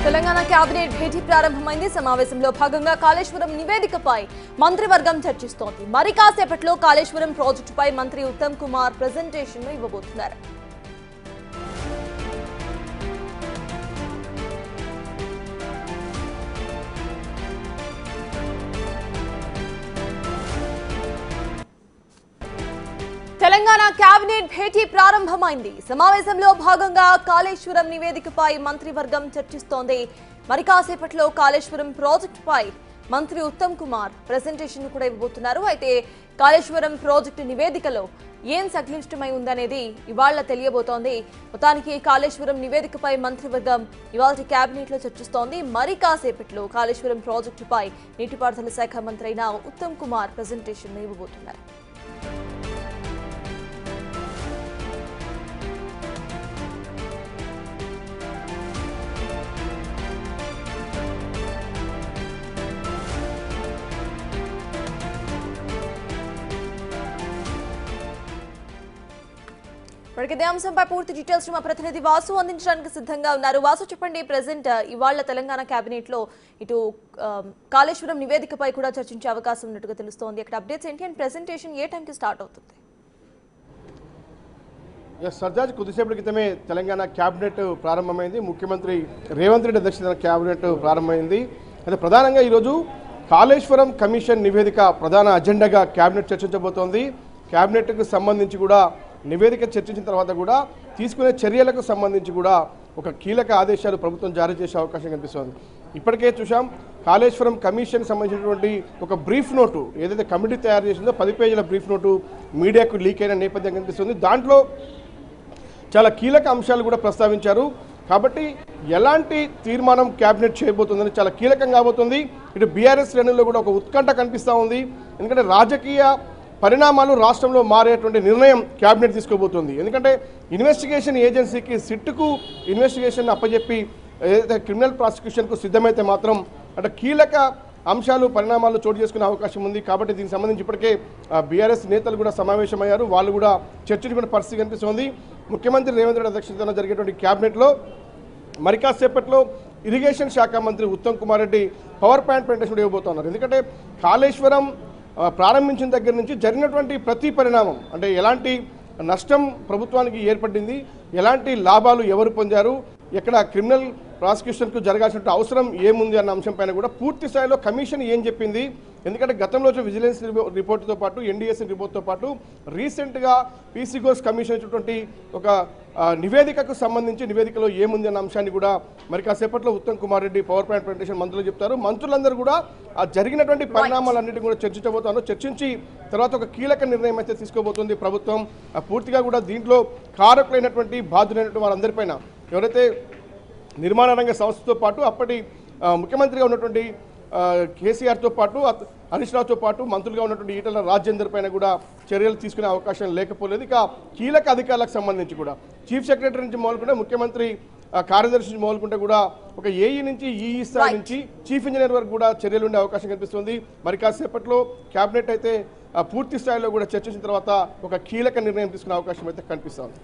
Telangana cabinet భేటీ ప్రారంభమైంది. సమావేశంలో భాగంగా కాళేశ్వరం నివేదికపై మంత్రివర్గం చర్చిస్తోంది. మరి కాసేపట్లో కాళేశ్వరం ప్రాజెక్టుపై మంత్రి ఉత్తమ్ కుమార్ ప్రెజెంటేషన్ ఇవ్వబోతున్నారు. తెలంగాణ కేబినెట్ భేటీ ప్రారంభమైంది. సమావేశంలో భాగంగా కాళేశ్వరం నివేదికపై మంత్రివర్గం చర్చిస్తోంది. మరి కాసేపట్లో కాళేశ్వరం ప్రాజెక్టుపై మంత్రి ఉత్తమ్ కుమార్ ప్రెజెంటేషన్ కూడా ఇవ్వబోతున్నారు. అయితే కాళేశ్వరం ప్రాజెక్టు నివేదికలో ఏం సంక్లిష్టమై ఉందనేది ఇవాళ తెలియబోతోంది. మొత్తానికి కాళేశ్వరం నివేదికపై మంత్రివర్గం ఇవాళ కేబినెట్ లో చర్చిస్తోంది. మరి కాసేపట్లో కాళేశ్వరం ప్రాజెక్టుపై నీటిపారుదల శాఖ మంత్రి అయిన ఉత్తమ్ కుమార్ ప్రెజెంటేషన్ ఇవ్వబోతున్నారు. ఇదే అంశంపై పూర్తి డీటెయిల్స్ మా ప్రతినిధి వాసు అందించడానికి సిద్ధంగా ఉన్నారు. వాసు, చెప్పండి, ప్రెసెంట్ ఇవాళ తెలంగాణ కేబినెట్ లో ఇటు కాళేశ్వరం నివేదికపై కూడా చర్చించే అవకాశం ఉన్నట్టుగా తెలుస్తోంది. అక్కడ అప్డేట్స్ ఏంటి అండ్ ప్రెజెంటేషన్ ఏ టైంకి స్టార్ట్ అవుతుంది? సర్దాజ్, కొద్దిసేపటి క్రితమే తెలంగాణ కేబినెట్ ప్రారంభమైంది. ముఖ్యమంత్రి రేవంత్ రెడ్డి అధ్యక్షతన కేబినెట్ ప్రారంభమైంది. అయితే ప్రధానంగా ఈరోజు కాళేశ్వరం కమిషన్ నివేదిక ప్రధాన అజెండాగా కేబినెట్ చర్చించబోతోంది. కేబినెట్కు సంబంధించి కూడా నివేదిక చర్చించిన తర్వాత కూడా తీసుకునే చర్యలకు సంబంధించి కూడా ఒక కీలక ఆదేశాలు ప్రభుత్వం జారీ చేసే అవకాశం కనిపిస్తోంది. ఇప్పటికే చూసాం, కాళేశ్వరం కమిషన్ సంబంధించినటువంటి ఒక బ్రీఫ్ నోటు ఏదైతే కమిటీ తయారు చేసిందో 10 పేజీల బ్రీఫ్ నోటు మీడియాకు లీక్ అయిన నేపథ్యం కనిపిస్తుంది. దాంట్లో చాలా కీలక అంశాలు కూడా ప్రస్తావించారు. కాబట్టి ఎలాంటి తీర్మానం కేబినెట్ చేయబోతుందని చాలా కీలకంగా కాబోతుంది. ఇటు బీఆర్ఎస్ శ్రేణుల్లో కూడా ఒక ఉత్కంఠ కనిపిస్తూ ఉంది. ఎందుకంటే రాజకీయ పరిణామాలు రాష్ట్రంలో మారేటువంటి నిర్ణయం కేబినెట్ తీసుకోబోతుంది. ఎందుకంటే ఇన్వెస్టిగేషన్ ఏజెన్సీకి సిట్కు ఇన్వెస్టిగేషన్ అప్పచెప్పి ఏదైతే క్రిమినల్ ప్రాసిక్యూషన్కు సిద్ధమైతే మాత్రం అంటే కీలక అంశాలు పరిణామాలు చోటు చేసుకునే అవకాశం ఉంది. కాబట్టి దీనికి సంబంధించి ఇప్పటికే బీఆర్ఎస్ నేతలు కూడా సమావేశమయ్యారు. వాళ్ళు కూడా చర్చించుకునే పరిస్థితి కనిపిస్తోంది. ముఖ్యమంత్రి రేవంత్ రెడ్డి అధ్యక్షతన జరిగేటువంటి కేబినెట్లో మరి కాసేపట్లో ఇరిగేషన్ శాఖ మంత్రి Uttam Kumar Reddy power point presentation ఇవ్వబోతున్నారు. ఎందుకంటే కాళేశ్వరం ప్రారంభించిన దగ్గర నుంచి జరిగినటువంటి ప్రతి పరిణామం అంటే ఎలాంటి నష్టం ప్రభుత్వానికి ఏర్పడింది, ఎలాంటి లాభాలు ఎవరు పొందారు, ఎక్కడ క్రిమినల్ ప్రాసిక్యూషన్కు జరగాల్సిన అవసరం ఏముంది అన్న అంశంపైన కూడా పూర్తి స్థాయిలో కమిషన్ ఏం చెప్పింది. ఎందుకంటే గతంలో విజిలెన్స్ రిపోర్టుతో పాటు ఎన్డీఎస్సీ రిపోర్ట్తో పాటు రీసెంట్గా పీసీ ఘోష్ కమిషన్ ఇచ్చినటువంటి ఒక నివేదికకు సంబంధించి నివేదికలో ఏముంది అన్న అంశాన్ని కూడా మరి కాసేపట్లో Uttam Kumar Reddy power point presentation మంత్రులు చెప్తారు. మంత్రులందరూ కూడా ఆ జరిగినటువంటి పరిణామాలన్నింటినీ కూడా చర్చించబోతారు. చర్చించి తర్వాత ఒక కీలక నిర్ణయం అయితే తీసుకోబోతుంది ప్రభుత్వం. పూర్తిగా కూడా దీంట్లో కారకులైనటువంటి బాధ్యులైనటువంటి వారందరిపైన ఎవరైతే నిర్మాణ రంగ సంస్థతో పాటు అప్పటి ముఖ్యమంత్రిగా ఉన్నటువంటి కేసీఆర్తో పాటు హరీష్ రావుతో పాటు మంత్రులుగా ఉన్నటువంటి ఈటల రాజేందర్ పైన కూడా చర్యలు తీసుకునే అవకాశం లేకపోలేదు. ఇక కీలక అధికారులకు సంబంధించి కూడా చీఫ్ సెక్రటరీ నుంచి మొదలుకుంటే ముఖ్యమంత్రి కార్యదర్శి నుంచి మొదలుకుంటే కూడా ఒక ఏఈ నుంచి ఈఈ స్థాయి నుంచి చీఫ్ ఇంజనీర్ వరకు కూడా చర్యలు ఉండే అవకాశం కనిపిస్తుంది. మరి కాసేపట్లో కేబినెట్ అయితే పూర్తి స్థాయిలో కూడా చర్చించిన తర్వాత ఒక కీలక నిర్ణయం తీసుకునే అవకాశం అయితే కనిపిస్తుంది.